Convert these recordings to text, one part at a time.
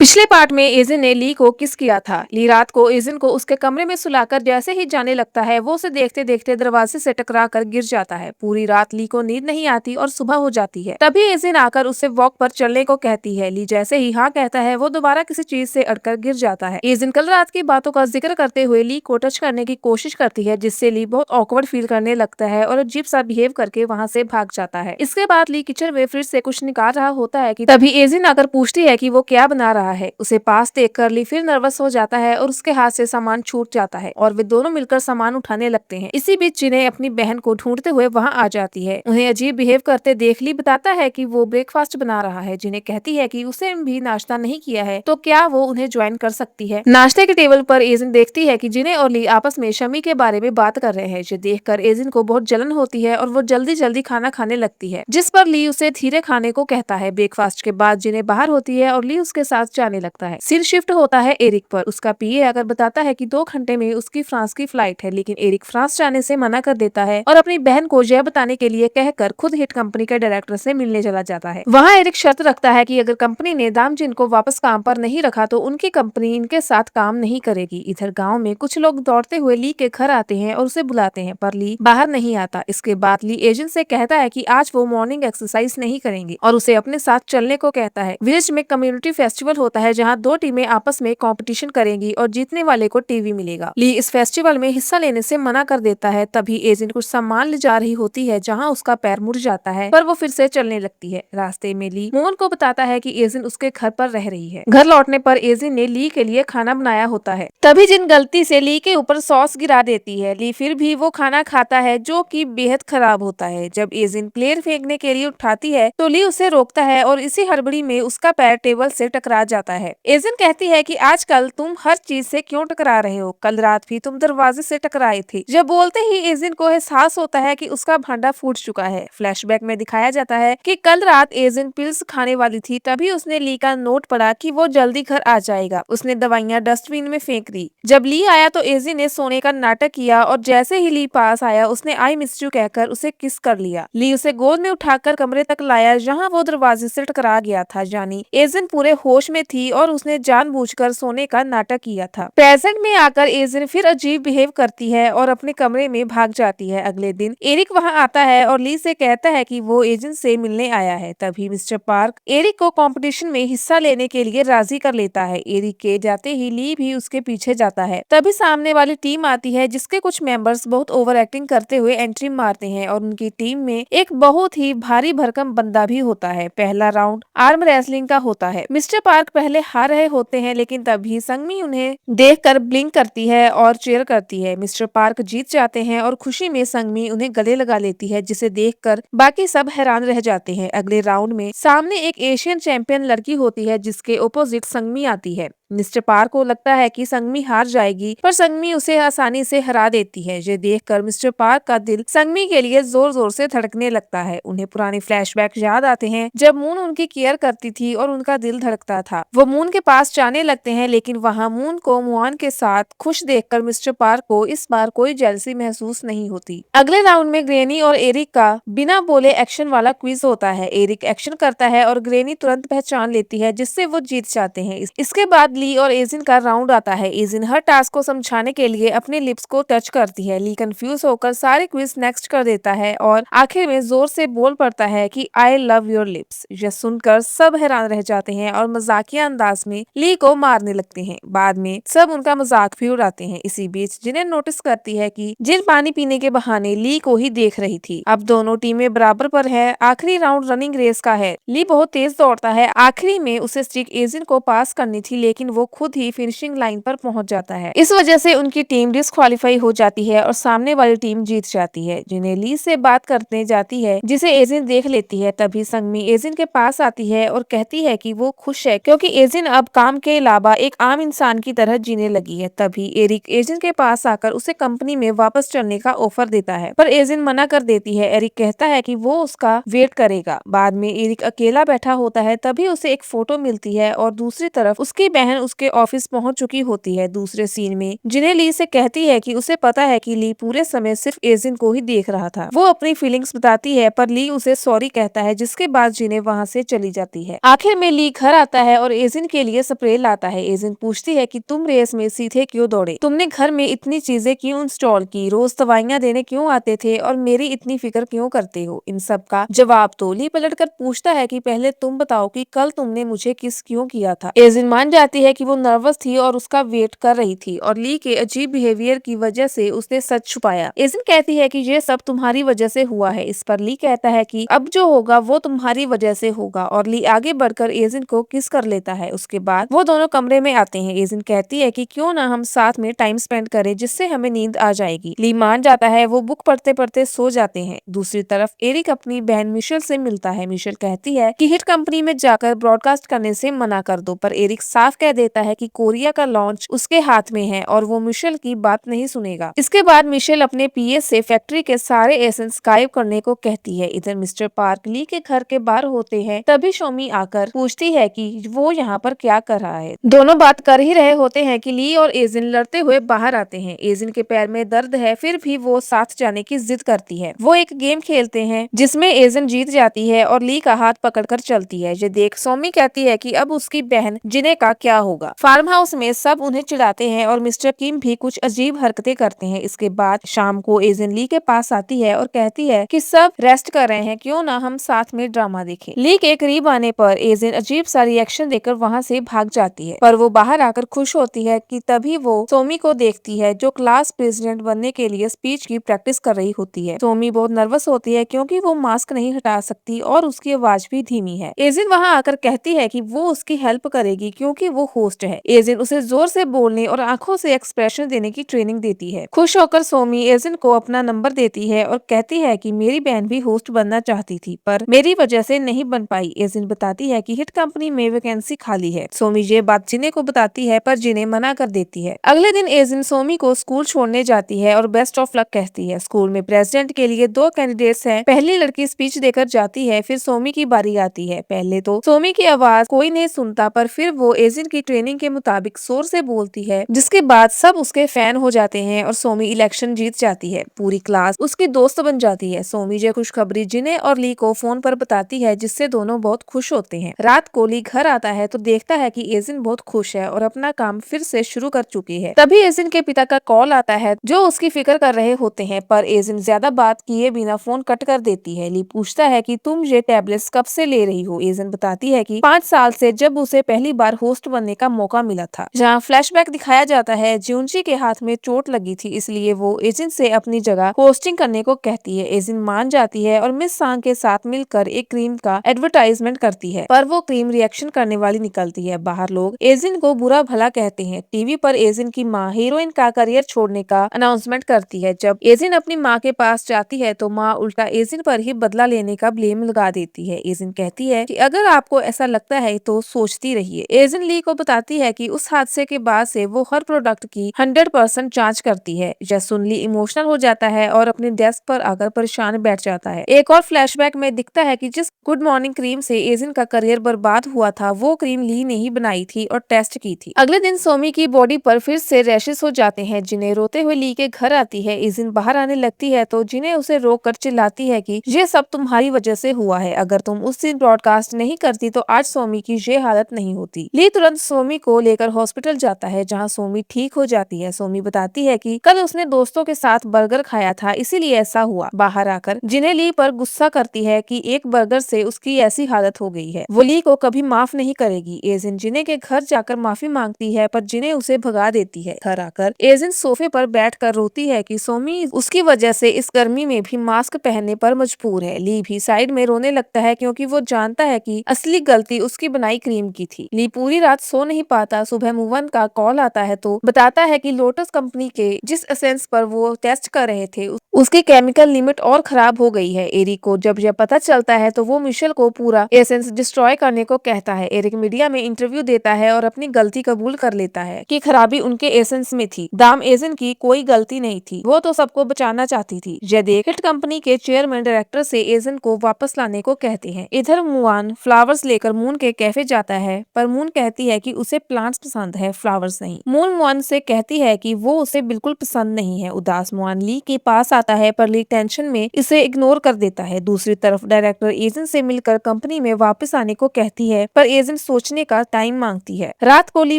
पिछले पार्ट में एजिन ने ली को किस किया था। ली रात को एजिन को उसके कमरे में सुलाकर जैसे ही जाने लगता है वो उसे देखते देखते दरवाजे से टकरा कर गिर जाता है। पूरी रात ली को नींद नहीं आती और सुबह हो जाती है। तभी एजिन आकर उसे वॉक पर चलने को कहती है। ली जैसे ही हाँ कहता है वो दोबारा किसी चीज से अड़कर गिर जाता है। एजिन कल रात की बातों का जिक्र करते हुए ली को टच करने की कोशिश करती है, जिससे ली बहुत ऑकवर्ड फील करने लगता है और अजीब सा बिहेव करके वहाँ से भाग जाता है। इसके बाद ली किचन में फ्रिज से कुछ निकाल रहा होता है कि तभी एजिन आकर पूछती है कि वो क्या बना रहा है। उसे पास देखकर ली फिर नर्वस हो जाता है और उसके हाथ से सामान छूट जाता है और वे दोनों मिलकर सामान उठाने लगते हैं। इसी बीच जिन्हें अपनी बहन को ढूंढते हुए वहां आ जाती है। उन्हें अजीब बिहेव करते देख ली बताता है कि वो ब्रेकफास्ट बना रहा है। जिन्हें कहती है कि उसे भी नाश्ता नहीं किया है तो क्या वो उन्हें ज्वाइन कर सकती है। नाश्ते के टेबल पर एजिन देखती है कि जिन्हें और ली आपस में शमी के बारे में बात कर रहे हैं। जो देखकर एजिन को बहुत जलन होती है और वो जल्दी जल्दी खाना खाने लगती है, जिस पर ली उसे धीरे खाने को कहता है। ब्रेकफास्ट के बाद जिन्हें बाहर होती है और ली उसके साथ जाने लगता है। सीन शिफ्ट होता है एरिक पर। उसका पीए आकर बताता है कि 2 घंटे में उसकी फ्रांस की फ्लाइट है, लेकिन एरिक फ्रांस जाने से मना कर देता है और अपनी बहन को यह बताने के लिए कहकर खुद हिट कंपनी के डायरेक्टर से मिलने चला जाता है। वहाँ एरिक शर्त रखता है कि अगर कंपनी ने दामजिन को वापस काम पर नहीं रखा तो उनकी कंपनी इनके साथ काम नहीं करेगी। इधर गाँव में कुछ लोग दौड़ते हुए ली के घर आते हैं और उसे बुलाते हैं, पर ली बाहर नहीं आता। इसके बाद ली एजेंट से कहता है कि आज वो मॉर्निंग एक्सरसाइज नहीं करेंगे और उसे अपने साथ चलने को कहता है। विलेज में कम्युनिटी फेस्टिवल होता है जहाँ 2 टीमें आपस में कंपटीशन करेंगी और जीतने वाले को टीवी मिलेगा। ली इस फेस्टिवल में हिस्सा लेने से मना कर देता है। तभी एजेंट कुछ सामान ले जा रही होती है जहाँ उसका पैर मुड़ जाता है, पर वो फिर से चलने लगती है। रास्ते में ली मोहन को बताता है कि एजेंट उसके घर पर रह रही है। घर लौटने पर एजेंट ने ली के लिए खाना बनाया होता है। तभी जिन गलती से ली के ऊपर सॉस गिरा देती है। ली फिर भी वो खाना खाता है जो कि बेहद खराब होता है। जब एजेंट प्लेट फेंकने के लिए उठाती है तो ली उसे रोकता है और इसी हड़बड़ी में उसका पैर टेबल से टकरा जाता है। एजेंट कहती है कि आजकल तुम हर चीज से क्यों टकरा रहे हो, कल रात भी तुम दरवाजे से टकराए थे। जब बोलते ही एजेंट को एहसास होता है कि उसका भांडा फूट चुका है। फ्लैशबैक में दिखाया जाता है कि कल रात एजेंट पिल्स खाने वाली थी, तभी उसने ली का नोट पढ़ा कि वो जल्दी घर आ जाएगा। उसने दवाइयां डस्टबिन में फेंक दी। जब ली आया तो एजेंट ने सोने का नाटक किया और जैसे ही ली पास आया उसने आई मिस यू कहकर उसे किस कर लिया। ली उसे गोद में उठाकर कमरे तक लाया जहाँ वो दरवाजे से टकरा गया था। यानी एजेंट पूरे होश में थी और उसने जानबूझकर सोने का नाटक किया था। प्रेजेंट में आकर एजेंट फिर अजीब बिहेव करती है और अपने कमरे में भाग जाती है। अगले दिन एरिक वहां आता है और ली से कहता है कि वो एजेंट से मिलने आया है। तभी मिस्टर पार्क एरिक को कंपटीशन में हिस्सा लेने के लिए राजी कर लेता है। एरिक के जाते ही ली भी उसके पीछे जाता है। तभी सामने वाली टीम आती है जिसके कुछ मेंबर्स बहुत ओवर एक्टिंग करते हुए एंट्री मारते हैं और उनकी टीम में एक बहुत ही भारी भरकम बंदा भी होता है। पहला राउंड आर्म रेसलिंग का होता है। मिस्टर पार्क पहले हार रहे होते हैं, लेकिन तभी संगमी उन्हें देखकर ब्लिंक करती है और चीयर करती है। मिस्टर पार्क जीत जाते हैं और खुशी में संगमी उन्हें गले लगा लेती है, जिसे देखकर बाकी सब हैरान रह जाते हैं। अगले राउंड में सामने एक एशियन चैंपियन लड़की होती है जिसके ओपोजिट संगमी आती है। मिस्टर पार्क को लगता है कि संगमी हार जाएगी, पर संगमी उसे आसानी से हरा देती है। ये देखकर मिस्टर पार्क का दिल संगमी के लिए जोर जोर से धड़कने लगता है। उन्हें पुराने फ्लैशबैक याद आते हैं जब मून उनकी केयर करती थी और उनका दिल धड़कता था। वो मून के पास जाने लगते हैं, लेकिन वहाँ मून को मुआन के साथ खुश देखकर मिस्टर पार्क को इस बार कोई जेलसी महसूस नहीं होती। अगले राउंड में ग्रेनी और एरिक का बिना बोले एक्शन वाला क्विज होता है। एरिक एक्शन करता है और ग्रेनी तुरंत पहचान लेती है, जिससे वो जीत जाते हैं। इसके बाद ली और एजिन का राउंड आता है। एजिन हर टास्क को समझाने के लिए अपने लिप्स को टच करती है। ली कंफ्यूज होकर सारे क्विज नेक्स्ट कर देता है और आखिर में जोर से बोल पड़ता है कि आई लव योर लिप्स। यह सुनकर सब हैरान रह जाते हैं और मजाकिया अंदाज में ली को मारने लगते हैं। बाद में सब उनका मजाक भी उड़ाते हैं। इसी बीच जिन्हें नोटिस करती है कि जिन पानी पीने के बहाने ली को ही देख रही थी। अब दोनों टीमें बराबर पर है। आखिरी राउंड रनिंग रेस का है। ली बहुत तेज दौड़ता है। आखिरी में उसे स्टिक एजिन को पास करनी थी, लेकिन वो खुद ही फिनिशिंग लाइन पर पहुंच जाता है। इस वजह से उनकी टीम डिस्क्वालीफाई हो जाती है और सामने वाली टीम जीत जाती है। जिन्हें ली से बात करने जाती है, जिसे एजिन देख लेती है। तभी संगमी एजिन के पास आती है और कहती है कि वो खुश है क्योंकि एजिन अब काम के अलावा एक आम इंसान की तरह जीने लगी है। तभी एरिक एजिन के पास आकर उसे कंपनी में वापस चलने का ऑफर देता है, पर एजिन मना कर देती है। एरिक कहता है कि वो उसका वेट करेगा। बाद में एरिक अकेला बैठा होता है। तभी उसे एक फोटो मिलती है और दूसरी तरफ उसकी बहन उसके ऑफिस पहुंच चुकी होती है। दूसरे सीन में जिन्हें ली से कहती है कि उसे पता है कि ली पूरे समय सिर्फ एजिन को ही देख रहा था। वो अपनी फीलिंग्स बताती है पर ली उसे सॉरी कहता है, जिसके बाद जिन्हें वहाँ से चली जाती है। आखिर में ली घर आता है और एजिन के लिए स्प्रे लाता है। एजिन पूछती है कि तुम रेस में सीधे क्यों दौड़े, तुमने घर में इतनी चीजें क्यों इंस्टॉल की, रोज दवाइयाँ देने क्यों आते थे और मेरी इतनी फिक्र क्यों करते हो। इन सब का जवाब तो ली पलटकर पूछता है कि पहले तुम बताओ कि कल तुमने मुझे किस क्यों किया था। एजिन मान जाती है कि वो नर्वस थी और उसका वेट कर रही थी और ली के अजीब बिहेवियर की वजह से उसने सच छुपाया। एजिन कहती है कि ये सब तुम्हारी वजह से हुआ है। इस पर ली कहता है कि अब जो होगा वो तुम्हारी वजह से होगा और ली आगे बढ़कर एजिन को किस कर लेता है। उसके बाद वो दोनों कमरे में आते हैं। एजिन कहती है कि क्यों ना हम साथ में टाइम स्पेंड करें जिससे हमें नींद आ जाएगी। ली मान जाता है। वो बुक पढ़ते पढ़ते सो जाते हैं। दूसरी तरफ एरिक अपनी बहन मिशेल से मिलता है। मिशेल कहती है कि हिट कंपनी में जाकर ब्रॉडकास्ट करने से मना कर दो, पर एरिक साफ कह देता है कि कोरिया का लॉन्च उसके हाथ में है और वो मिशेल की बात नहीं सुनेगा। इसके बाद मिशेल अपने पीए से फैक्ट्री के सारे एसेंस गायब करने को कहती है। इधर मिस्टर पार्क ली के घर के बाहर होते हैं, तभी शोमी आकर पूछती है कि वो यहाँ पर क्या कर रहा है। दोनों बात कर ही रहे होते हैं कि ली और एजिन लड़ते हुए बाहर आते हैं। एजिन के पैर में दर्द है, फिर भी वो साथ जाने की जिद करती है। वो एक गेम खेलते हैं जिसमें एजिन जीत जाती है और ली का हाथ पकड़कर चलती है। ये देख सोमी कहती है कि अब उसकी बहन जिने का क्या होगा। फार्म हाउस में सब उन्हें चिढ़ाते हैं और मिस्टर किम भी कुछ अजीब हरकतें करते हैं। इसके बाद शाम को एजिन ली के पास आती है और कहती है कि सब रेस्ट कर रहे हैं, क्यों ना हम साथ में ड्रामा देखें। ली के करीब आने पर एजिन अजीब सा रिएक्शन देकर वहाँ से भाग जाती है, पर वो बाहर आकर खुश होती है कि तभी वो सोमी को देखती है जो क्लास प्रेसिडेंट बनने के लिए स्पीच की प्रैक्टिस कर रही होती है। सोमी बहुत नर्वस होती है क्योंकि वो मास्क नहीं हटा सकती और उसकी आवाज भी धीमी है। एजिन वहाँ आकर कहती है कि वो उसकी हेल्प करेगी क्योंकि वो होस्ट है। एजिन उसे जोर से बोलने और आंखों से एक्सप्रेशन देने की ट्रेनिंग देती है। खुश होकर सोमी एजिन को अपना नंबर देती है और कहती है कि मेरी बहन भी होस्ट बनना चाहती थी पर मेरी वजह से नहीं बन पाई। एजिन बताती है कि हिट कंपनी में वैकेंसी खाली है। सोमी ये बात जिने को बताती है पर जिने मना कर देती है। अगले दिन एजिन सोमी को स्कूल छोड़ने जाती है और बेस्ट ऑफ लक कहती है। स्कूल में प्रेसिडेंट के लिए 2 कैंडिडेट्स हैं। पहली लड़की स्पीच देकर जाती है, फिर सोमी की बारी आती है। पहले तो सोमी की आवाज कोई नहीं सुनता, पर फिर वो एजिन की ट्रेनिंग के मुताबिक जोर से बोलती है, जिसके बाद सब उसके फैन हो जाते हैं और सोमी इलेक्शन जीत जाती है। पूरी क्लास उसकी दोस्त बन जाती है। सोमी ये खुशखबरी जिने और ली को फोन पर बताती है, जिससे दोनों बहुत खुश होते हैं। रात को ली घर आता है तो देखता है कि एजिन बहुत खुश है और अपना काम फिर से शुरू कर चुकी है। तभी एजिन के पिता का कॉल आता है जो उसकी फिक्र कर रहे होते हैं, पर एजिन ज्यादा बात किए बिना फोन कट कर देती है। ली पूछता है कि तुम ये टैबलेट्स कब से ले रही हो। एजिन बताती है कि 5 साल से, जब उसे पहली बार होस्ट बनने का मौका मिला था। जहाँ फ्लैशबैक दिखाया जाता है, ज्यूनजी के हाथ में चोट लगी थी, इसलिए वो एजिन से अपनी जगह होस्टिंग करने को कहती है। एजिन मान जाती है और मिस सांग के साथ मिलकर एक क्रीम का एडवर्टाइजमेंट करती है, पर वो क्रीम रिएक्शन करने वाली निकलती है। बाहर लोग एजिन को बुरा भला कहते हैं। टीवी पर एजिन की माँ हीरोइन का करियर छोड़ने का अनाउंसमेंट करती है। जब एजिन अपनी माँ के पास जाती है तो माँ उल्टा एजिन पर ही बदला लेने का ब्लेम लगा देती है। एजिन कहती है कि अगर आपको ऐसा लगता है तो सोचती रहिए। एजिन ली को बताती है कि उस हादसे के बाद से वो हर प्रोडक्ट की 100% जांच करती है। जैसुन ली इमोशनल हो जाता है और अपने डेस्क पर आकर परेशान बैठ जाता है। एक और फ्लैशबैक में दिखता है कि जिस गुड मॉर्निंग क्रीम से एजिन का करियर बर्बाद हुआ था, वो क्रीम ली ने ही बनाई थी और टेस्ट की थी। अगले दिन सोमी की बॉडी पर फिर से रैशेस हो जाते हैं। जिन्हें रोते हुए ली के घर आती है। एजिन बाहर आने लगती है तो जिन्हें उसे रोक कर चिल्लाती है कि ये सब तुम्हारी वजह से हुआ है। अगर तुम उस दिन ब्रॉडकास्ट नहीं करती तो आज सोमी की ये हालत नहीं होती। ली तुरंत सोमी को लेकर हॉस्पिटल जाता है, जहाँ सोमी ठीक हो जाती है। सोमी बताती है कि कल उसने दोस्तों के साथ बर्गर खाया था, इसीलिए ऐसा हुआ। बाहर आकर जिन्हें ली पर गुस्सा करती है कि एक बर्गर से उसकी ऐसी हालत हो गई है। वो ली को कभी माफ नहीं करेगी। एजिन जिन्हें के घर जाकर माफी मांगती है, पर जिन्हें उसे भगा देती है। घर आकर एजिन सोफे पर बैठकर रोती है कि सोमी उसकी वजह से इस गर्मी में भी मास्क पहनने पर मजबूर है। ली भी साइड में रोने लगता है क्योंकि वो जानता है कि असली गलती उसकी बनाई क्रीम की थी। ली पूरी रात सो नहीं पाता। सुबह मुवन का कॉल आता है तो बताता है कि लोटस कंपनी के जिस एसेंस पर वो टेस्ट कर रहे थे उसकी केमिकल लिमिट और खराब हो गई है। एरिक को जब यह पता चलता है तो वो मिशेल को पूरा एसेंस डिस्ट्रॉय करने को कहता है। एरिक मीडिया में इंटरव्यू देता है और अपनी गलती कबूल कर लेता है कि खराबी उनके एसेंस में थी। दाम एजेंट की कोई गलती नहीं थी, वो तो सबको बचाना चाहती थी। जदेक हिट कंपनी के चेयरमैन डायरेक्टर से एजेंट को वापस लाने को कहते हैं। इधर मुआन फ्लावर्स लेकर मून के कैफे जाता है, पर मून कहती है कि उसे प्लांट्स पसंद है, फ्लावर्स नहीं। मून मुआन से कहती है कि वो उसे बिल्कुल पसंद नहीं है। उदास मुआन ली के पास आता है पर ली टेंशन में इसे इग्नोर कर देता है। दूसरी तरफ डायरेक्टर एजेंट से मिलकर कंपनी में वापस आने को कहती है पर एजेंट सोचने का टाइम मांगती है। रात को ली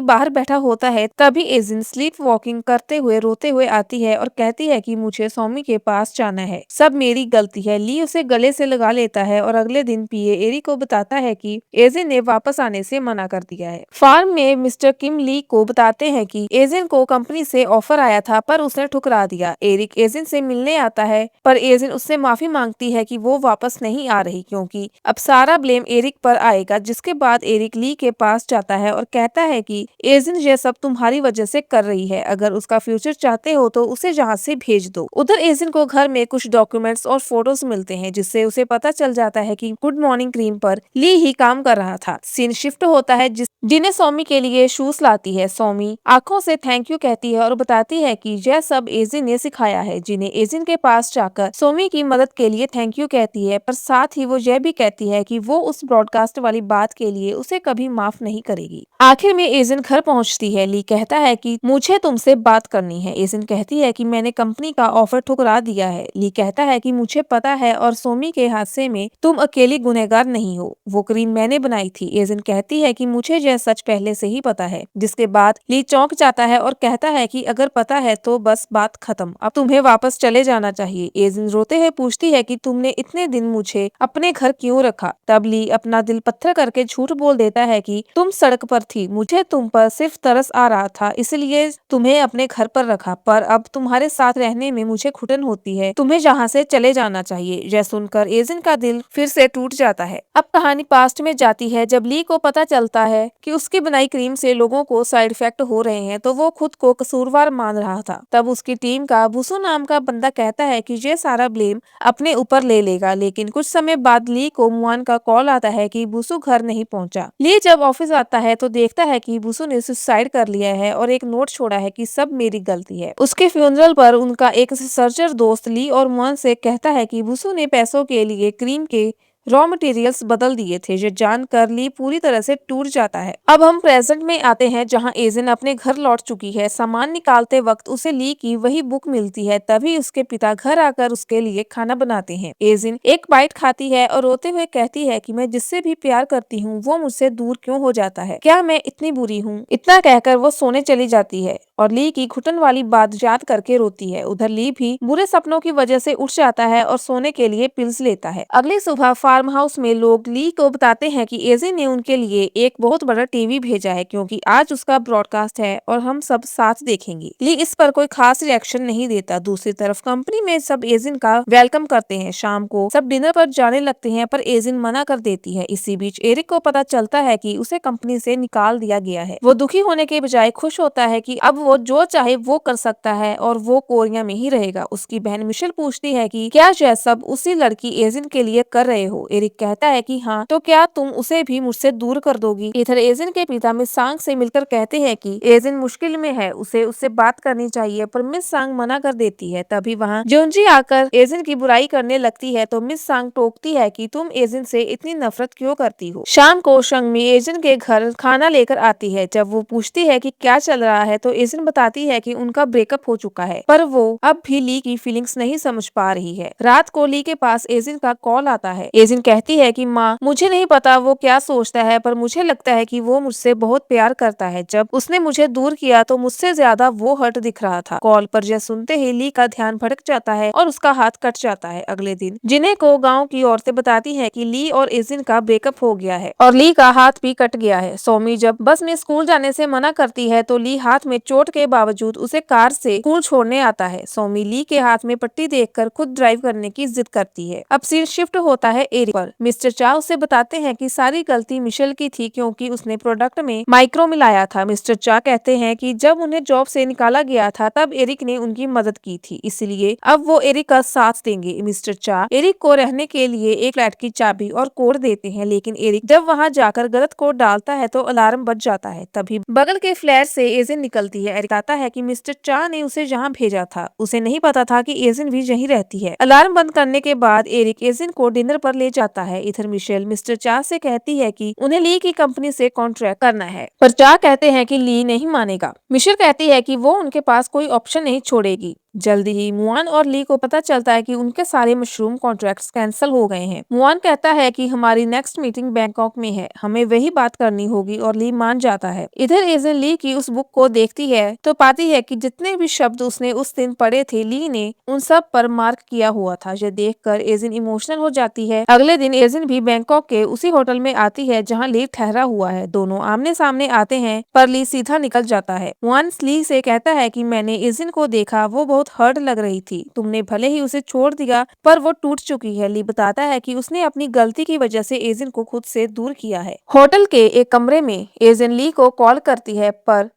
बाहर बैठा होता है, तभी एजेंट स्लीप वॉकिंग करते हुए रोते हुए आती है और कहती है कि मुझे सौमी के पास जाना है, सब मेरी गलती है। ली उसे गले से लगा लेता है और अगले दिन पीए एरिक को बताता है कि एजेंट ने वापस आने से मना कर दिया है। फार्म में मिस्टर किम ली को बताते हैं कि एजेंट को कंपनी से ऑफर आया था पर उसने ठुकरा दिया। एरिक एजेंट से मिलने आता है पर एजेंट उससे माफी मांगती है कि वो वापस नहीं आ रही क्योंकि अब सारा ब्लेम एरिक पर आएगा। जिसके बाद एरिक ली के पास जाता है और कहता है कि एजेंट ये सब तुम्हारी वजह से कर रही है, अगर उसका फ्यूचर चाहते हो तो उसे यहाँ से भेज दो। उधर एजेंट को घर में कुछ डॉक्यूमेंट्स और फोटोज मिलते हैं जिससे उसे पता चल जाता है कि गुड मॉर्निंग क्रीम पर ली ही काम कर रहा था। सीन शिफ्ट होता है जिन्हें सौमी के लिए शूज लाती है। सौमी आंखों से थैंक यू कहती है और बताती है कि यह सब एजेंट ने सिखाया है। जिन्हें एजेंट के पास जाकर सौमी की मदद के लिए थैंक यू कहती है पर साथ ही वो यह भी कहती है कि वो उस ब्रॉडकास्ट वाली बात के लिए उसे कभी माफ नहीं करेगी। आखिर में एजेंट घर पहुंचती है। ली कहता है कि मुझे तुमसे बात करनी है। एजेंट कहती है कि मैंने कंपनी का ऑफर ठुकरा दिया है। ली कहता है कि मुझे पता है और सौमी के हादसे में तुम अकेली गुनहगार नहीं हो, वो क्रीम मैंने बनाई थी। एजेंट कहती है कि मुझे यह सच पहले से ही पता है। जिसके बाद ली चौंक जाता है और कहता है कि अगर पता है तो बस बात खत्म, अब तुम्हें वापस चले जाना चाहिए। एजेंट रोते हुए पूछती है कि तुमने इतने दिन मुझे अपने घर क्यों रखा। तब ली अपना दिल पत्थर करके झूठ बोल देता है कि तुम सड़क पर थी, मुझे तुम पर सिर्फ तरस आ रहा था इसलिए तुम्हें अपने घर पर रखा, पर अब तुम्हारे साथ रहने में मुझे घुटन होती है, तुम्हें यहाँ से चले जाना चाहिए। यह सुनकर एजेंट का दिल फिर से टूट जाता है। अब कहानी पास्ट में जाती है जब ली को पता चलता है कि उसकी बनाई क्रीम से लोगों को साइड इफेक्ट हो रहे हैं तो वो खुद को कसूरवार मान रहा था। तब उसकी टीम का बुसु नाम का बंदा कहता है कि ये सारा ब्लेम अपने ऊपर ले लेगा, लेकिन कुछ समय बाद ली को मुआन का कॉल आता है कि बुसु घर नहीं पहुंचा। ली जब ऑफिस आता है तो देखता है कि बुसु ने सुसाइड कर लिया है और एक नोट छोड़ा है कि सब मेरी गलती है। उसके फ्यूनरल पर उनका एक सर्जर दोस्त ली और मुआन से कहता है कि बुसु ने पैसों के लिए क्रीम के रॉ मटेरियल्स बदल दिए थे। ये जानकर ली पूरी तरह से टूट जाता है। अब हम प्रेजेंट में आते हैं जहां एजेंट अपने घर लौट चुकी है। सामान निकालते वक्त उसे ली की वही बुक मिलती है। तभी उसके पिता घर आकर उसके लिए खाना बनाते हैं। एजेंट एक बाइट खाती है और रोते हुए कहती है कि मैं जिससे भी प्यार करती हूँ वो मुझसे दूर क्यों हो जाता है, क्या मैं इतनी बुरी हूँ। इतना कहकर वो सोने चली जाती है और ली की घुटन वाली बात याद करके रोती है। उधर ली भी बुरे सपनों की वजह से उठ जाता है और सोने के लिए पिल्स लेता है। अगली सुबह फार्म हाउस में लोग ली को बताते हैं कि एजेंट ने उनके लिए एक बहुत बड़ा टीवी भेजा है क्योंकि आज उसका ब्रॉडकास्ट है और हम सब साथ देखेंगे। ली इस पर कोई खास रिएक्शन नहीं देता। दूसरी तरफ कंपनी में सब एजेंट का वेलकम करते हैं। शाम को सब डिनर पर जाने लगते हैं पर एजेंट मना कर देती है। इसी बीच एरिक को पता चलता है कि उसे कंपनी से निकाल दिया गया है। वो दुखी होने के बजाय खुश होता है कि अब वो जो चाहे वो कर सकता है और वो कोरिया में ही रहेगा। उसकी बहन मिशेल पूछती है कि क्या यह सब उसी लड़की एजेंट के लिए कर रहे हो। एरिक कहता है कि हाँ, तो क्या तुम उसे भी मुझसे दूर कर दोगी। इधर एजेंट के पिता मिस सांग से मिलकर कहते हैं कि एजेंट मुश्किल में है, उसे उससे बात करनी चाहिए, पर मिस सांग मना कर देती है। तभी वहाँ जोंजी आकर एजेंट की बुराई करने लगती है तो मिस सांग टोकती है कि तुम एजेंट से इतनी नफरत क्यों करती हो। शाम को शंगमी एजेंट के घर खाना लेकर आती है। जब वो पूछती है कि क्या चल रहा है तो एजेंट बताती है कि उनका ब्रेकअप हो चुका है, पर वो अब भी ली की फीलिंग्स नहीं समझ पा रही है। रात को ली के पास एजेंट का कॉल आता है। एजेंट कहती है कि माँ, मुझे नहीं पता वो क्या सोचता है पर मुझे लगता है कि वो मुझसे बहुत प्यार करता है। जब उसने मुझे दूर किया तो मुझसे ज्यादा वो हर्ट दिख रहा था। कॉल पर यह सुनते ही ली का ध्यान भटक जाता है और उसका हाथ कट जाता है। अगले दिन जिन्हें को गाँव की औरतें बताती है कि ली और एजेंट का ब्रेकअप हो गया है और ली का हाथ भी कट गया है। सौमी जब बस में स्कूल जाने से मना करती है तो ली हाथ में चोट के बावजूद उसे कार से स्कूल छोड़ने आता है। सौमी ली के हाथ में पट्टी देखकर खुद ड्राइव करने की जिद करती है। अब सीन शिफ्ट होता है एरिक पर। मिस्टर चा उसे बताते हैं कि सारी गलती मिशेल की थी क्योंकि उसने प्रोडक्ट में माइक्रो मिलाया था। मिस्टर चा कहते हैं कि जब उन्हें जॉब से निकाला गया था तब एरिक ने उनकी मदद की थी, इसलिए अब वो एरिक का साथ देंगे। मिस्टर चा एरिक को रहने के लिए एक फ्लैट की चाबी और कोड देते हैं, लेकिन एरिक जब वहाँ जाकर गलत कोड डालता है तो अलार्म बज जाता है। तभी बगल के फ्लैट से एजेंट निकलती है। एरिक आता है कि मिस्टर चा ने उसे यहाँ भेजा था। उसे नहीं पता था कि एजेंट भी यहीं रहती है। अलार्म बंद करने के बाद एरिक एजेंट को डिनर पर ले जाता है। इधर मिशेल मिस्टर चा से कहती है कि उन्हें ली की कंपनी से कॉन्ट्रैक्ट करना है, पर चा कहते हैं कि ली नहीं मानेगा। मिशेल कहती है कि वो उनके पास कोई ऑप्शन नहीं छोड़ेगी। जल्दी ही मुआन और ली को पता चलता है कि उनके सारे मशरूम कॉन्ट्रैक्ट्स कैंसिल हो गए हैं। मुआन कहता है कि हमारी नेक्स्ट मीटिंग बैंकॉक में है, हमें वही बात करनी होगी, और ली मान जाता है। इधर एजेंट ली की उस बुक को देखती है तो पाती है कि जितने भी शब्द उसने उस दिन पढ़े थे, ली ने उन सब पर मार्क किया हुआ था। यह देखकर एजेंट इमोशनल हो जाती है। अगले दिन एजेंट भी बैंकॉक के उसी होटल में आती है जहाँ ली ठहरा हुआ है। दोनों आमने सामने आते हैं, पर ली सीधा निकल जाता है। मुआन ली से कहता है कि मैंने एजेंट को देखा, वो बहुत हर्ट लग रही थी। तुमने भले ही उसे छोड़ दिया, पर वो टूट चुकी है। ली बताता है कि उसने अपनी गलती की वजह से एजेंट को खुद से दूर किया है। होटल के एक कमरे में एजेंट ली को कॉल करती है, पर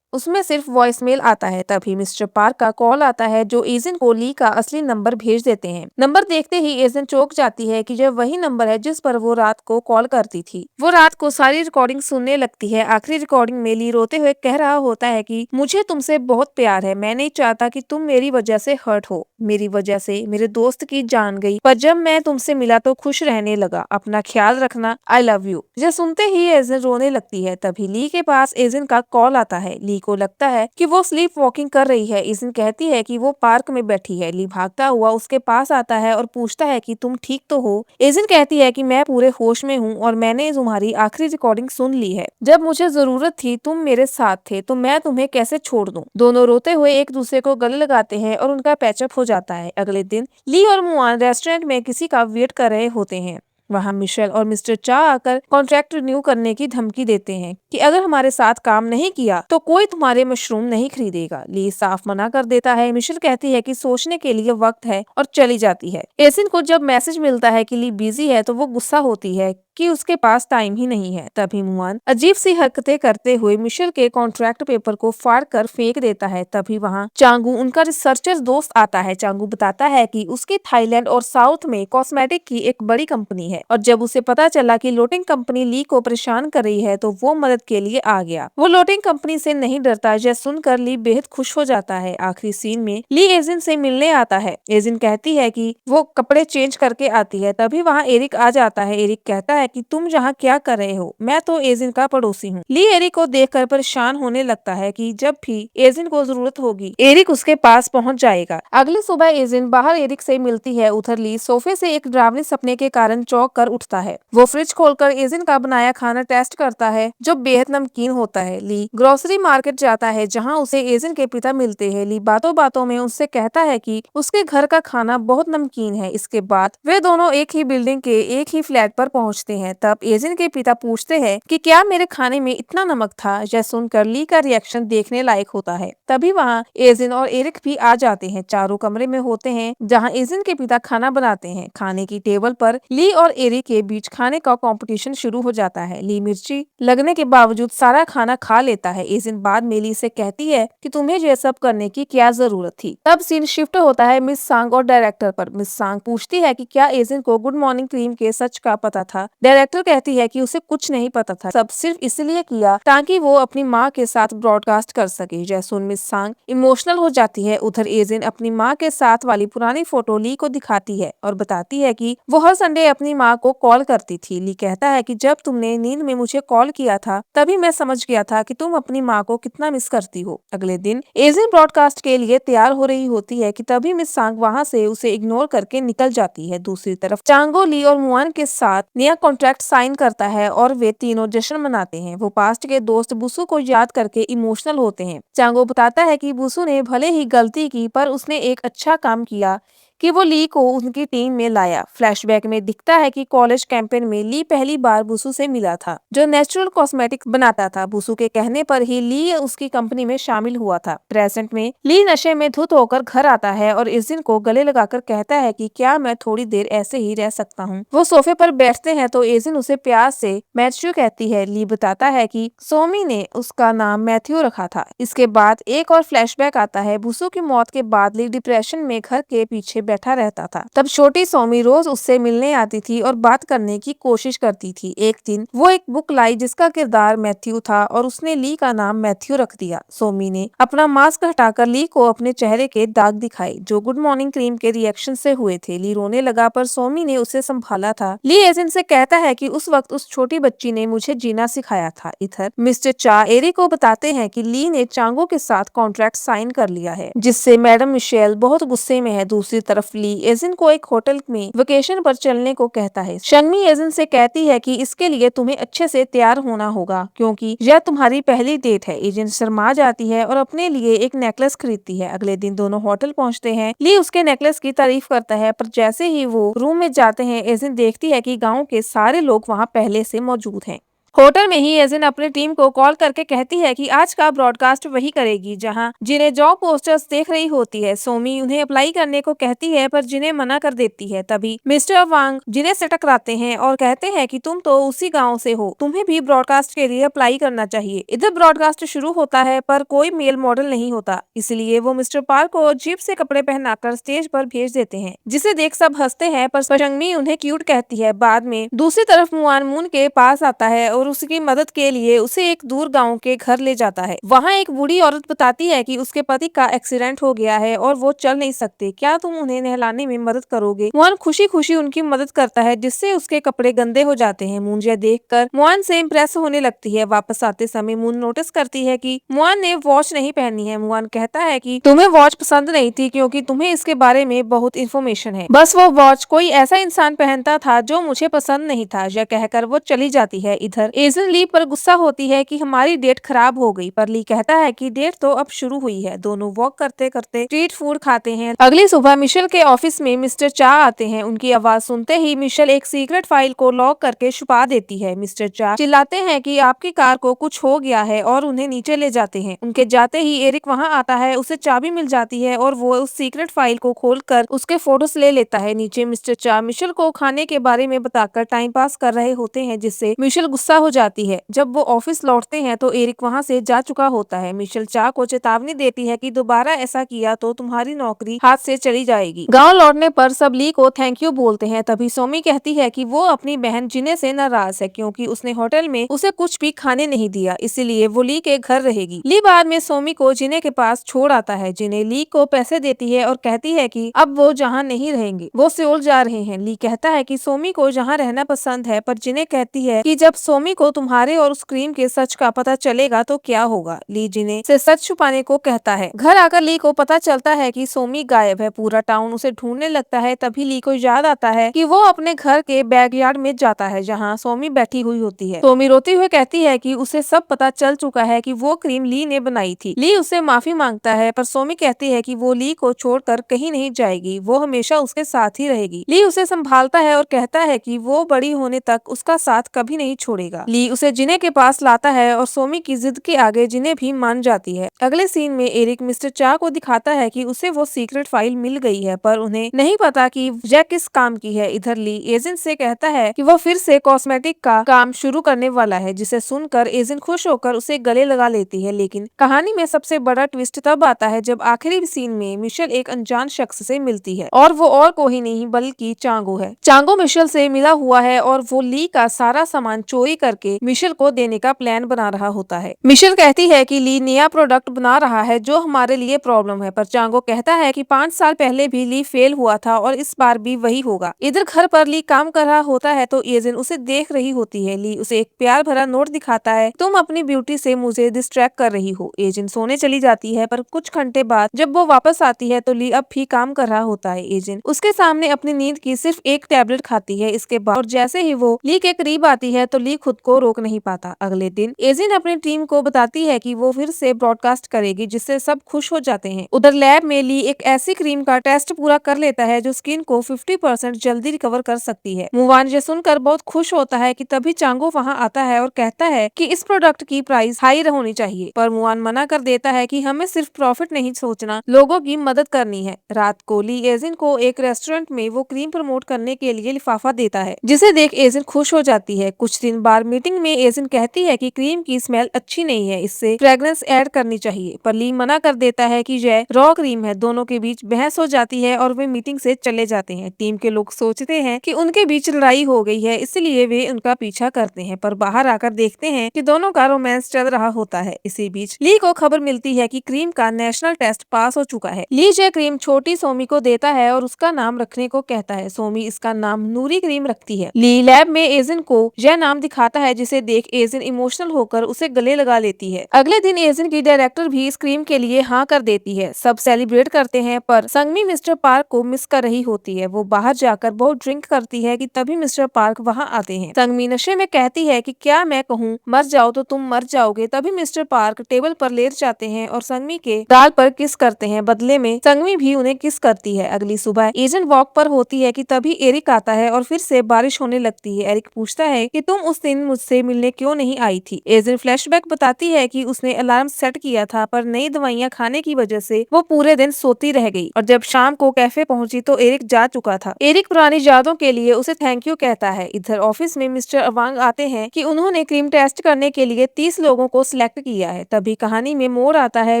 उसमें सिर्फ वॉइसमेल आता है। तभी मिस्टर पार्क का कॉल आता है, जो एजेंट को ली का असली नंबर भेज देते हैं। नंबर देखते ही एजेंट चौंक जाती है कि यह वही नंबर है जिस पर वो रात को कॉल करती थी। वो रात को सारी रिकॉर्डिंग सुनने लगती है। आखिरी रिकॉर्डिंग में ली रोते हुए कह रहा होता है कि मुझे तुमसे बहुत प्यार है, मैं नहीं चाहता कि तुम मेरी वजह से हर्ट हो। मेरी वजह से मेरे दोस्त की जान गई, पर जब मैं तुमसे मिला तो खुश रहने लगा। अपना ख्याल रखना, आई लव यू। यह सुनते ही एजेंट रोने लगती है। तभी ली के पास एजेंट का कॉल आता है। ली को लगता है कि वो स्लीप वॉकिंग कर रही है। एजेंट कहती है कि वो पार्क में बैठी है। ली भागता हुआ उसके पास आता है और पूछता है कि तुम ठीक तो हो। एजेंट कहती है कि मैं पूरे होश में हूँ और मैंने तुम्हारी आखिरी रिकॉर्डिंग सुन ली है। जब मुझे जरूरत थी तुम मेरे साथ थे, तो मैं तुम्हें कैसे छोड़ दूं। दोनों रोते हुए एक दूसरे को गले लगाते हैं और उनका पैचअप हो जाता है। अगले दिन ली और मुआन रेस्टोरेंट में किसी का वेट कर रहे होते हैं। वहाँ मिशेल और मिस्टर चा आकर कॉन्ट्रैक्ट रिन्यू करने की धमकी देते हैं कि अगर हमारे साथ काम नहीं किया तो कोई तुम्हारे मशरूम नहीं खरीदेगा। ली साफ मना कर देता है। मिशेल कहती है कि सोचने के लिए वक्त है और चली जाती है। एसिन को जब मैसेज मिलता है कि ली बिजी है तो वो गुस्सा होती है कि उसके पास टाइम ही नहीं है। तभी मुआन अजीब सी हरकतें करते हुए मिशेल के कॉन्ट्रैक्ट पेपर को फाड़ कर फेंक देता है। तभी वहाँ चांगू, उनका रिसर्चर दोस्त, आता है। चांगू बताता है कि उसकी थाईलैंड और साउथ में कॉस्मेटिक की एक बड़ी कंपनी है, और जब उसे पता चला कि लोटिंग कंपनी ली को परेशान कर रही है तो वो मदद के लिए आ गया। वो लोटिंग कंपनी से नहीं डरता। यह सुनकर ली बेहद खुश हो जाता है। आखिरी सीन में ली एजेंट से मिलने आता है। एजेंट कहती है कि वो कपड़े चेंज करके आती है। तभी वहाँ एरिक आ जाता है। एरिक कहता है कि तुम यहाँ क्या कर रहे हो, मैं तो एजेंट का पड़ोसी हूँ। ली एरिक को देखकर परेशान होने लगता है कि जब भी एजेंट को जरूरत होगी एरिक उसके पास पहुँच जाएगा। अगली सुबह एजेंट बाहर एरिक से मिलती है। उधर ली सोफे से एक डरावनी सपने के कारण चौंक कर उठता है। वो फ्रिज खोलकर एजेंट का बनाया खाना टेस्ट करता है, जो बेहद नमकीन होता है। ली ग्रोसरी मार्केट जाता है, जहाँ उसे एजेंट के पिता मिलते हैं। ली बातों बातों में उससे कहता है कि उसके घर का खाना बहुत नमकीन है। इसके बाद वे दोनों एक ही बिल्डिंग के एक ही फ्लैट पर पहुँचते हैं। तब एजेंट के पिता पूछते हैं कि क्या मेरे खाने में इतना नमक था। यह सुनकर ली का रिएक्शन देखने लायक होता है। तभी वहाँ एजेंट और एरिक भी आ जाते हैं। चारों कमरे में होते हैं जहाँ एजेंट के पिता खाना बनाते हैं। खाने की टेबल पर ली और एरिक के बीच खाने का कंपटीशन शुरू हो जाता है। ली मिर्ची लगने के बावजूद सारा खाना खा लेता है। एजेंट बाद में ली से कहती है कि तुम्हें ये सब करने की क्या जरूरत थी। तब सीन शिफ्ट होता है मिस सांग और डायरेक्टर पर। मिस सांग पूछती है कि क्या एजेंट को गुड मॉर्निंग क्रीम के सच का पता था। डायरेक्टर कहती है कि उसे कुछ नहीं पता था, सब सिर्फ इसलिए किया ताकि वो अपनी माँ के साथ ब्रॉडकास्ट कर सके। यह सुन मिस सांग इमोशनल हो जाती है। उधर एजेंट अपनी माँ के साथ वाली पुरानी फोटो ली को दिखाती है और बताती है कि वो हर संडे अपनी माँ को कॉल करती थी। ली कहता है कि जब तुमने नींद में मुझे कॉल किया था तभी मैं समझ गया था कि तुम अपनी माँ को कितना मिस करती हो। अगले दिन एजेंट ब्रॉडकास्ट के लिए तैयार हो रही होती है कि तभी मिस सांग वहाँ से उसे इग्नोर करके निकल जाती है। दूसरी तरफ चांगो ली और मुआन के साथ नया कॉन्ट्रैक्ट साइन करता है और वे तीनों जश्न मनाते हैं। वो पास्ट के दोस्त बुसु को याद करके इमोशनल होते हैं। चांगो बताता है कि बुसु ने भले ही गलती की, पर उसने एक अच्छा काम किया कि वो ली को उनकी टीम में लाया। फ्लैशबैक में दिखता है कि कॉलेज कैंपेन में ली पहली बार बुसु से मिला था, जो नेचुरल कॉस्मेटिक बनाता था। बुसु के कहने पर ही ली उसकी कंपनी में शामिल हुआ था। प्रेजेंट में ली नशे में धुत होकर घर आता है और इस दिन को गले लगाकर कहता है कि क्या मैं थोड़ी देर ऐसे ही रह सकता हूँ। वो सोफे पर बैठते हैं तो एजिन उसे प्यार से मैथ्यू कहती है। ली बताता है कि सोमी ने उसका नाम मैथ्यू रखा था। इसके बाद एक और फ्लैशबैक आता है। बुसु की मौत के बाद ली डिप्रेशन में घर के पीछे बैठा रहता था। तब छोटी सोमी रोज उससे मिलने आती थी और बात करने की कोशिश करती थी। एक दिन वो एक बुक लाई जिसका किरदार मैथ्यू था और उसने ली का नाम मैथ्यू रख दिया। सोमी ने अपना मास्क हटाकर ली को अपने चेहरे के दाग दिखाए जो गुड मॉर्निंग क्रीम के रिएक्शन से हुए थे। ली रोने लगा पर सोमी ने उसे संभाला था। ली एजेंट से कहता है कि उस वक्त उस छोटी बच्ची ने मुझे जीना सिखाया था। इधर मिस्टर चा एरिक को बताते हैं कि ली ने चांगो के साथ कॉन्ट्रैक्ट साइन कर लिया है, जिससे मैडम मिशेल बहुत गुस्से में है। दूसरी तरफ ली एजेंट को एक होटल में वेकेशन पर चलने को कहता है। शंगमी एजेंट से कहती है कि इसके लिए तुम्हें अच्छे से तैयार होना होगा क्योंकि यह तुम्हारी पहली डेट है। एजेंट शर्मा जाती है और अपने लिए एक नेकलेस खरीदती है। अगले दिन दोनों होटल पहुंचते हैं। ली उसके नेकलेस की तारीफ करता है पर जैसे ही वो रूम में जाते हैं एजेंट देखती है कि गांव के सारे लोग वहां पहले से मौजूद हैं। होटल में ही एजेंट अपनी टीम को कॉल करके कहती है कि आज का ब्रॉडकास्ट वही करेगी जहां जिन्हें जॉब पोस्टर्स देख रही होती है। सोमी उन्हें अप्लाई करने को कहती है पर जिन्हें मना कर देती है। तभी मिस्टर वांग जिन्हें से टकराते हैं और कहते हैं कि तुम तो उसी गांव से हो, तुम्हें भी ब्रॉडकास्ट के लिए अप्लाई करना चाहिए। इधर ब्रॉडकास्ट शुरू होता है पर कोई मेल मॉडल नहीं होता, इसलिए वो मिस्टर पाल को अजीब से कपड़े पहनाकर स्टेज पर भेज देते हैं, जिसे देख सब हंसते हैं पर शंगमी उन्हें क्यूट कहती है। बाद में दूसरी तरफ मुआन मून के पास आता है और उसकी मदद के लिए उसे एक दूर गांव के घर ले जाता है। वहां एक बूढ़ी औरत बताती है कि उसके पति का एक्सीडेंट हो गया है और वो चल नहीं सकते, क्या तुम उन्हें नहलाने में मदद करोगे? मुआन खुशी खुशी उनकी मदद करता है जिससे उसके कपड़े गंदे हो जाते हैं। मून यह देखकर मुआन से इम्प्रेस होने लगती है। वापस आते समय मून नोटिस करती है कि मुआन ने वॉच नहीं पहनी है। मुआन कहता है कि तुम्हें वॉच पसंद नहीं थी क्योंकि तुम्हें इसके बारे में बहुत इन्फॉर्मेशन है, बस वो वॉच कोई ऐसा इंसान पहनता था जो मुझे पसंद नहीं था। यह कहकर वो चली जाती है। इधर एजेंट ली पर गुस्सा होती है कि हमारी डेट खराब हो गई, पर ली कहता है कि डेट तो अब शुरू हुई है। दोनों वॉक करते करते स्ट्रीट फूड खाते हैं। अगली सुबह मिशेल के ऑफिस में मिस्टर चा आते हैं। उनकी आवाज सुनते ही मिशेल एक सीक्रेट फाइल को लॉक करके छुपा देती है। मिस्टर चा चिल्लाते हैं कि आपकी कार को कुछ हो गया है और उन्हें नीचे ले जाते हैं। उनके जाते ही एरिक वहां आता है, उसे चाबी मिल जाती है और वो उस सीक्रेट फाइल को खोलकर उसके फोटोज ले लेता है। नीचे मिस्टर चा मिशेल को खाने के बारे में बताकर टाइम पास कर रहे होते हैं, जिससे मिशेल गुस्सा हो जाती है। जब वो ऑफिस लौटते हैं तो एरिक वहां से जा चुका होता है। मिशेल चा को चेतावनी देती है कि दोबारा ऐसा किया तो तुम्हारी नौकरी हाथ से चली जाएगी। गांव लौटने पर सब ली को थैंक यू बोलते हैं। तभी सोमी कहती है कि वो अपनी बहन जिने से नाराज है क्योंकि उसने होटल में उसे कुछ भी खाने नहीं दिया, इसीलिए वो ली के घर रहेगी। ली बाद में सोमी को जिने के पास छोड़ आता है। जिने ली को पैसे देती है और कहती है कि अब वो जहाँ नहीं रहेंगे, वो सियोल जा रहे हैं। ली कहता है कि सोमी को जहाँ रहना पसंद है, पर जिने कहती है कि जब सोमी को तुम्हारे और उस क्रीम के सच का पता चलेगा तो क्या होगा। ली जिने से सच छुपाने को कहता है। घर आकर ली को पता चलता है कि सोमी गायब है। पूरा टाउन उसे ढूंढने लगता है। तभी ली को याद आता है कि वो अपने घर के बैकयार्ड में जाता है जहाँ सोमी बैठी हुई होती है। सोमी रोते हुए कहती है कि उसे सब पता चल चुका है कि वो क्रीम ली ने बनाई थी। ली उससे माफी मांगता है पर सोमी कहती है कि वो ली को छोड़कर कहीं नहीं जाएगी, वो हमेशा उसके साथ ही रहेगी। ली उसे संभालता है और कहता है कि वो बड़ी होने तक उसका साथ कभी नहीं छोड़ेगा। ली उसे जिने के पास लाता है और सोमी की जिद के आगे जिने भी मान जाती है। अगले सीन में एरिक मिस्टर चा को दिखाता है कि उसे वो सीक्रेट फाइल मिल गई है, पर उन्हें नहीं पता कि यह किस काम की है। इधर ली एजेंट से कहता है कि वो फिर से कॉस्मेटिक का काम शुरू करने वाला है, जिसे सुनकर एजेंट खुश होकर उसे गले लगा लेती है। लेकिन कहानी में सबसे बड़ा ट्विस्ट तब आता है जब आखिरी सीन में मिशेल एक अनजान शख्स से मिलती है और वो और कोई नहीं बल्कि चांगो है। चांगो मिशेल से मिला हुआ है और वो ली का सारा सामान चोरी करके मिशेल को देने का प्लान बना रहा होता है। मिशेल कहती है कि ली नया प्रोडक्ट बना रहा है जो हमारे लिए प्रॉब्लम है, पर चांगो कहता है कि 5 साल पहले भी ली फेल हुआ था और इस बार भी वही होगा। इधर घर पर ली काम कर रहा होता है तो एजेंट उसे देख रही होती है। ली उसे एक प्यार भरा नोट दिखाता है, तुम अपनी ब्यूटी से मुझे डिस्ट्रैक्ट कर रही हो। एजेंट सोने चली जाती है पर कुछ घंटे बाद जब वो वापस आती है तो ली अब भी काम कर रहा होता है। एजेंट उसके सामने अपनी नींद की सिर्फ एक टैबलेट खाती है। इसके बाद और जैसे ही वो ली के करीब आती है तो ली खुद को रोक नहीं पाता। अगले दिन एजेंट अपनी टीम को बताती है कि वो फिर से ब्रॉडकास्ट करेगी, जिससे सब खुश हो जाते हैं। उधर लैब में ली एक ऐसी क्रीम का टेस्ट पूरा कर लेता है जो स्किन को 50% जल्दी रिकवर कर सकती है। मुवान ये सुनकर बहुत खुश होता है कि तभी चांगो वहां आता है और कहता है कि इस प्रोडक्ट की प्राइस हाई होनी चाहिए, पर मुवान मना कर देता है कि हमें सिर्फ प्रॉफिट नहीं सोचना, लोगों की मदद करनी है। रात को ली एजेंट को एक रेस्टोरेंट में वो क्रीम प्रमोट करने के लिए लिफाफा देता है, जिसे देख एजेंट खुश हो जाती है। कुछ दिन बाद बार मीटिंग में एजिन कहती है कि क्रीम की स्मेल अच्छी नहीं है, इससे फ्रेग्रेंस ऐड करनी चाहिए, पर ली मना कर देता है कि यह रॉ क्रीम है। दोनों के बीच बहस हो जाती है और वे मीटिंग से चले जाते हैं। टीम के लोग सोचते हैं कि उनके बीच लड़ाई हो गई है, इसलिए वे उनका पीछा करते हैं, पर बाहर आकर देखते हैं कि दोनों का रोमांस चल रहा होता है। इसी बीच ली को खबर मिलती है कि क्रीम का नेशनल टेस्ट पास हो चुका है। ली यह क्रीम छोटी सोमी को देता है और उसका नाम रखने को कहता है। सोमी इसका नाम नूरी क्रीम रखती है। ली लैब में एजिन को यह नाम दिखाता है, जिसे देख एजिन इमोशनल होकर उसे गले लगा लेती है। अगले दिन एजिन की डायरेक्टर भी इस क्रीम के लिए हाँ कर देती है। सब सेलिब्रेट करते हैं, पर संगमी मिस्टर पार्क को मिस कर रही होती है। वो बाहर जाकर बहुत ड्रिंक करती है कि तभी मिस्टर पार्क वहाँ आते हैं। संगमी नशे में कहती है कि क्या मैं कहूँ मर जाओ तो तुम मर जाओगे। तभी मिस्टर पार्क टेबल पर लेट जाते हैं और संगमी के गाल पर किस करते हैं। बदले में संगमी भी उन्हें किस करती है। अगली सुबह एजेंट वॉक पर होती है कि तभी एरिक आता है और फिर से बारिश होने लगती है। एरिक पूछता है कि तुम उस दिन मुझसे मिलने क्यों नहीं आई थी। एजेंट फ्लैशबैक बताती है कि उसने अलार्म सेट किया था, पर नई दवाइयाँ खाने की वजह से वो पूरे दिन सोती रह गई और जब शाम को कैफे पहुंची तो एरिक जा चुका था। एरिक पुरानी यादों के लिए उसे थैंक यू कहता है। इधर ऑफिस में मिस्टर अवांग आते हैं कि उन्होंने क्रीम टेस्ट करने के लिए 30 लोगों को सिलेक्ट किया है। तभी कहानी में मोड़ आता है।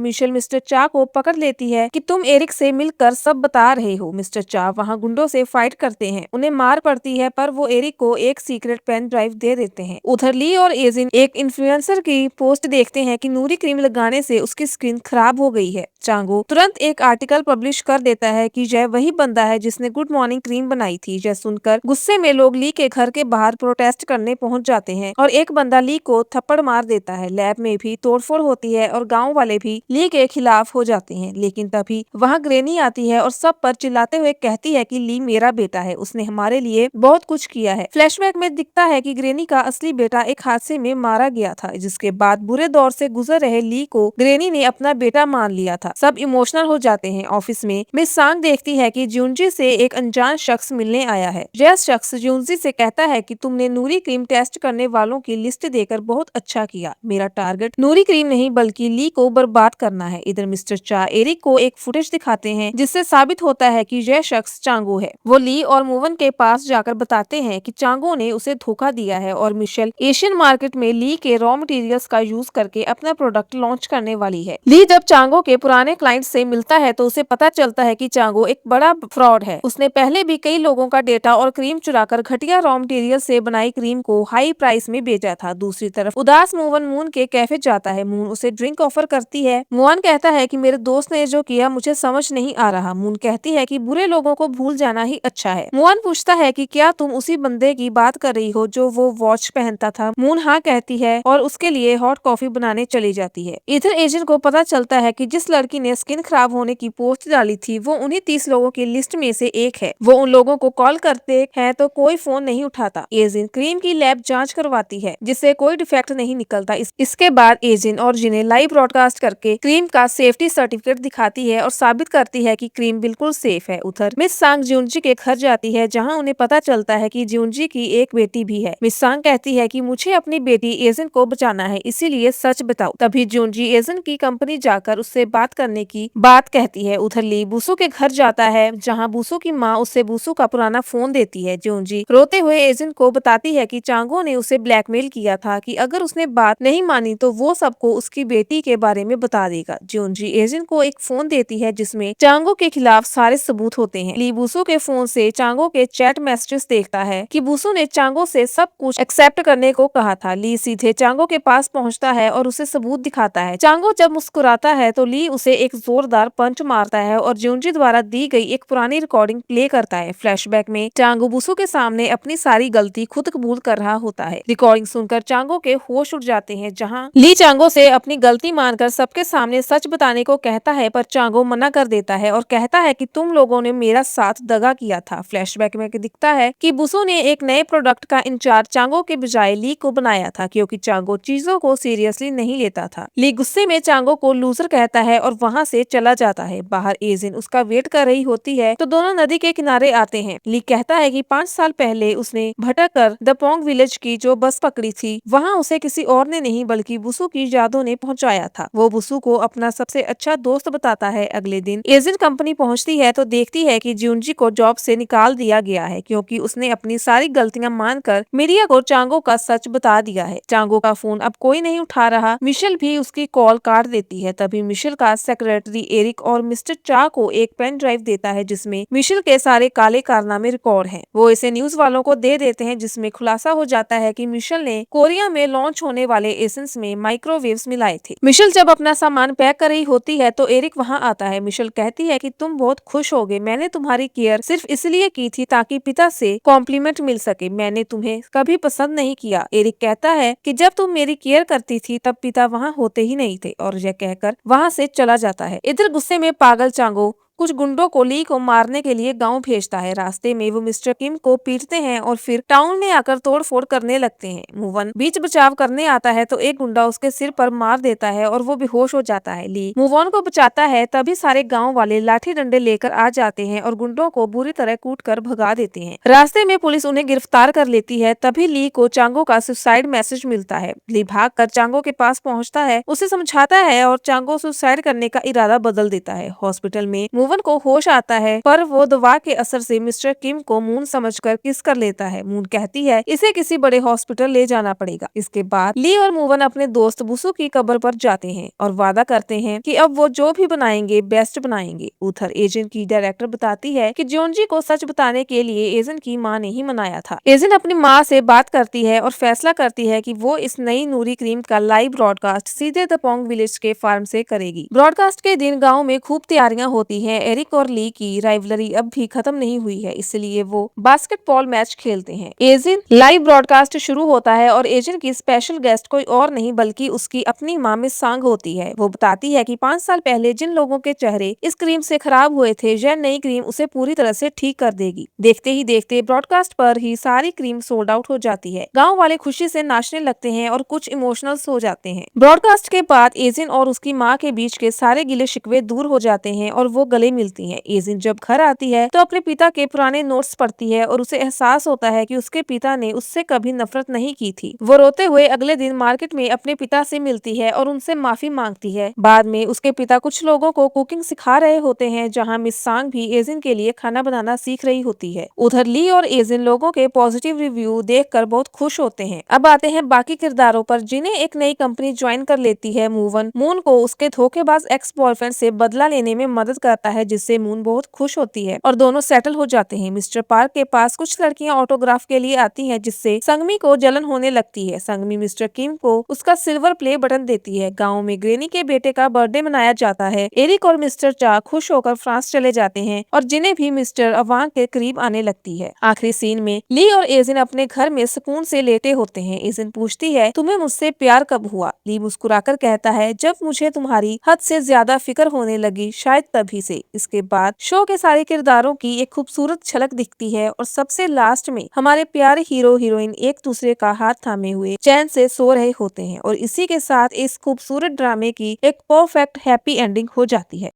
मिशेल मिस्टर चा को पकड़ लेती है कि तुम एरिक से मिलकर सब बता रहे हो। मिस्टर चा वहाँ गुंडों से फाइट करते हैं, उन्हें मार पड़ती है, पर वो एरिक को एक सीक्रेट पेन ड्राइव दे देते हैं। उधर ली और एजिन एक इन्फ्लुएंसर की पोस्ट देखते हैं कि नूरी क्रीम लगाने से उसकी स्किन खराब हो गई है। चांगो तुरंत एक आर्टिकल पब्लिश कर देता है कि यह वही बंदा है जिसने गुड मॉर्निंग क्रीम बनाई थी। यह सुनकर गुस्से में लोग ली के घर के बाहर प्रोटेस्ट करने पहुंच जाते हैं और एक बंदा ली को थप्पड़ मार देता है। लैब में भी तोड़फोड़ होती है और गांव वाले भी ली के खिलाफ हो जाते हैं, लेकिन तभी वहां ग्रेनी आती है और सब पर चिल्लाते हुए कहती है कि ली मेरा बेटा है, उसने हमारे लिए बहुत कुछ किया है। फ्लैशबैक में दिखता है कि ग्रेनी का असली बेटा एक हादसे में मारा गया था, जिसके बाद बुरे दौर से गुजर रहे ली को ग्रेनी ने अपना बेटा मान लिया था। सब इमोशनल हो जाते हैं। ऑफिस में मिस सांग देखती है कि ज्यूनजी से एक अनजान शख्स मिलने आया है। यह शख्स ज्यूनजी से कहता है कि तुमने नूरी क्रीम टेस्ट करने वालों की लिस्ट देकर बहुत अच्छा किया। मेरा टारगेट नूरी क्रीम नहीं बल्कि ली को बर्बाद करना है। इधर मिस्टर चा एरिक को एक फुटेज दिखाते हैं जिससे साबित होता है कि यह शख्स चांगो है। वो ली और मूवन के पास जाकर बताते हैं कि चांगो ने उसे धोखा दिया है और मिशेल एशियन मार्केट में ली के रॉ मटेरियल्स का यूज करके अपना प्रोडक्ट लॉन्च करने वाली है। ली जब चांगो के पुराने क्लाइंट से मिलता है तो उसे पता चलता है कि चांगो एक बड़ा फ्रॉड है। उसने पहले भी कई लोगों का डेटा और क्रीम चुराकर घटिया रॉ मटेरियल से बनाई क्रीम को हाई प्राइस में बेचा था। दूसरी तरफ उदास मूवन मून के कैफे जाता है। मून उसे ड्रिंक ऑफर करती है। मून कहता है कि मेरे दोस्त ने जो किया मुझे समझ नहीं आ रहा। मून कहती है कि बुरे लोगों को भूल जाना ही अच्छा है। मून पूछता है कि क्या तुम उसी बंदे की बात कर रही हो जो वो वॉच पहनता था। मून हाँ कहती है और उसके लिए हॉट कॉफी बनाने चली जाती है। इधर एजेंट को पता चलता है कि जिस लड़की ने स्किन खराब होने की पोस्ट डाली थी वो उन्हीं 30 लोगों की लिस्ट में से एक है। वो उन लोगों को कॉल करते हैं तो कोई फोन नहीं उठाता। एजेंट क्रीम की लैब जांच करवाती है जिससे कोई डिफेक्ट नहीं निकलता। इसके बाद एजेंट और जिन्हें लाइव ब्रॉडकास्ट करके क्रीम का सेफ्टी सर्टिफिकेट दिखाती है और साबित करती है कि क्रीम बिल्कुल सेफ है। उधर मिस सांग ज्यूनजी के घर जाती है जहाँ उन्हें पता चलता है कि ज्यूनजी की एक बेटी भी है। मिस सांग कहती है कि मुझे अपनी बेटी एजेंट को बचाना है, इसीलिए सच बताओ। तभी ज्यूनजी एजेंट की कंपनी जाकर उससे बात करने की बात कहती है। उधर ली बूसू के घर जाता है जहाँ बूसू की माँ उससे बूसू का पुराना फोन देती है। ज्यूनजी रोते हुए एजेंट को बताती है कि चांगो ने उसे ब्लैकमेल किया था कि अगर उसने बात नहीं मानी तो वो सबको उसकी बेटी के बारे में बता देगा। ज्यूनजी एजेंट को एक फोन देती है जिसमें चांगो के खिलाफ सारे सबूत होते हैं। ली बूसू के फोन से चांगो के चैट मैसेजेस देखता है कि बूसू ने चांगो से सब कुछ एक्सेप्ट करने को कहा था। ली सीधे चांगो के पास पहुंचता है और उसे सबूत दिखाता है। चांगो जब मुस्कुराता है तो ली उसे एक जोरदार पंच मारता है और ज्यूनजी द्वारा दी गई एक पुरानी रिकॉर्डिंग प्ले करता है। फ्लैशबैक में चांगो बूसू के सामने अपनी सारी गलती खुद कबूल कर रहा होता है। रिकॉर्डिंग सुनकर चांगो के होश उड़ जाते हैं जहां ली चांगो से अपनी गलती मानकर सबके सामने सच बताने को कहता है, पर चांगो मना कर देता है और कहता है कि तुम लोगों ने मेरा साथ दगा किया था। फ्लैशबैक में दिखता है कि बूसू ने एक नए प्रोडक्ट का इंचार्ज चांगो के बजाय ली को बनाया था क्योंकि चांगो चीजों को सीरियसली नहीं लेता था। ली गुस्से में चांगो को लूजर कहता है और वहाँ से चला जाता है। बाहर एजिन उसका वेट कर रही होती है तो दोनों नदी के किनारे आते हैं। ली कहता है कि 5 साल पहले उसने भटक कर दपोंग विलेज की जो बस पकड़ी थी वहाँ उसे किसी और ने नहीं बल्कि बुसू की यादों ने पहुंचाया था। वो बुसू को अपना सबसे अच्छा दोस्त बताता है। अगले दिन एजिन कंपनी पहुंचती है तो देखती है कि ज्यूनजी को जॉब से निकाल दिया गया है क्योंकि उसने अपनी सारी गलतियां मानकर मीडिया को चांगो चांगो का सच बता दिया है। चांगो का फोन अब कोई नहीं उठा रहा। मिशेल भी उसकी कॉल काट देती है। तभी मिशेल का सेक्रेटरी एरिक और मिस्टर चा को एक पेन ड्राइव देता है जिसमें मिशेल के सारे काले कारनामे रिकॉर्ड हैं। वो इसे न्यूज वालों को दे देते हैं जिसमें खुलासा हो जाता है कि मिशेल ने कोरिया में लॉन्च होने वाले एसेंस में माइक्रोवेव्स मिलाए थे। मिशेल जब अपना सामान पैक कर रही होती है तो एरिक वहां आता है। मिशेल कहती है कि तुम बहुत खुश होगे, मैंने तुम्हारी केयर सिर्फ इसलिए की थी ताकि पिता से कॉम्प्लीमेंट मिल सके, मैंने तुम्हें कभी पसंद नहीं किया। एरिक कहता है कि जब तुम मेरी केयर करती थी तब पिता वहाँ होते ही नहीं थे और यह कहकर वहाँ से चला जाता है। इधर गुस्से में पागल चांगो कुछ गुंडों को ली को मारने के लिए गांव भेजता है। रास्ते में वो मिस्टर किम को पीटते हैं और फिर टाउन में आकर तोड़फोड़ करने लगते हैं। मूवन बीच बचाव करने आता है तो एक गुंडा उसके सिर पर मार देता है और वो बेहोश हो जाता है। ली मूवन को बचाता है, तभी सारे गाँव वाले लाठी डंडे लेकर आ जाते हैं और गुंडों को बुरी तरह कूट कर भगा देते हैं। रास्ते में पुलिस उन्हें गिरफ्तार कर लेती है। तभी ली को चांगो का सुसाइड मैसेज मिलता है। ली भाग कर चांगो के पास पहुँचता है, उसे समझाता है और चांगो सुसाइड करने का इरादा बदल देता है। हॉस्पिटल में मूवन को होश आता है पर वो दवा के असर से मिस्टर किम को मून समझकर किस कर लेता है। मून कहती है इसे किसी बड़े हॉस्पिटल ले जाना पड़ेगा। इसके बाद ली और मूवन अपने दोस्त बुसु की कब्र पर जाते हैं और वादा करते हैं कि अब वो जो भी बनाएंगे बेस्ट बनाएंगे। उधर एजेंट की डायरेक्टर बताती है कि जोनजी को सच बताने के लिए एजेंट की माँ ने ही मनाया था। एजेंट अपनी माँ से बात करती है और फैसला करती है कि वो इस नई नूरी क्रीम का लाइव ब्रॉडकास्ट सीधे द पोंग विलेज के फार्म से करेगी। ब्रॉडकास्ट के दिन गाँव में खूब तैयारियां होती है। एरिक और ली की राइवलरी अब भी खत्म नहीं हुई है, इसलिए वो बास्केटबॉल मैच खेलते हैं। एजेंट लाइव ब्रॉडकास्ट शुरू होता है और एजेंट की स्पेशल गेस्ट कोई और नहीं बल्कि उसकी अपनी माँ मिस सांग होती है। वो बताती है कि 5 साल पहले जिन लोगों के चेहरे इस क्रीम से खराब हुए थे, यह नई क्रीम उसे पूरी तरह से ठीक कर देगी। देखते ही देखते ब्रॉडकास्ट पर ही सारी क्रीम सोल्ड आउट हो जाती है। गाँव वाले खुशी से नाचने लगते हैं और कुछ इमोशनल हो जाते हैं। ब्रॉडकास्ट के बाद एजेंट और उसकी माँ के बीच के सारे गिले शिकवे दूर हो जाते हैं और वो गले मिलती हैं। एजेंट जब घर आती है तो अपने पिता के पुराने नोट्स पढ़ती है और उसे एहसास होता है कि उसके पिता ने उससे कभी नफरत नहीं की थी। वो रोते हुए अगले दिन मार्केट में अपने पिता से मिलती है और उनसे माफी मांगती है। बाद में उसके पिता कुछ लोगों को कुकिंग सिखा रहे होते हैं, जहाँ मिस सांग भी एजेंट के लिए खाना बनाना सीख रही होती है। उधर ली और एजेंट लोगों के पॉजिटिव रिव्यू देखकर बहुत खुश होते हैं। अब आते हैं बाकी किरदारों पर जिन्हें एक नई कंपनी ज्वाइन कर लेती है। मूवन मून को उसके धोखेबाज एक्स बॉयफ्रेंड से बदला लेने में मदद करता है, जिससे मून बहुत खुश होती है और दोनों सेटल हो जाते हैं। मिस्टर पार्क के पास कुछ लड़कियां ऑटोग्राफ के लिए आती हैं, जिससे संगमी को जलन होने लगती है। संगमी मिस्टर किम को उसका सिल्वर प्ले बटन देती है। गांव में ग्रेनी के बेटे का बर्थडे मनाया जाता है। एरिक और मिस्टर चा खुश होकर फ्रांस चले जाते हैं और जिन्हें भी मिस्टर अवांग के करीब आने लगती है। आखिरी सीन में ली और एजिन अपने घर में सुकून से लेटे होते हैं। एजिन पूछती है तुम्हें मुझसे प्यार कब हुआ? ली मुस्कुराकर कहता है जब मुझे तुम्हारी हद से ज्यादा फिक्र होने लगी, शायद तभी से। इसके बाद शो के सारे किरदारों की एक खूबसूरत झलक दिखती है और सबसे लास्ट में हमारे प्यारे हीरो हीरोइन एक दूसरे का हाथ थामे हुए चैन से सो रहे होते हैं और इसी के साथ इस खूबसूरत ड्रामे की एक परफेक्ट हैप्पी एंडिंग हो जाती है।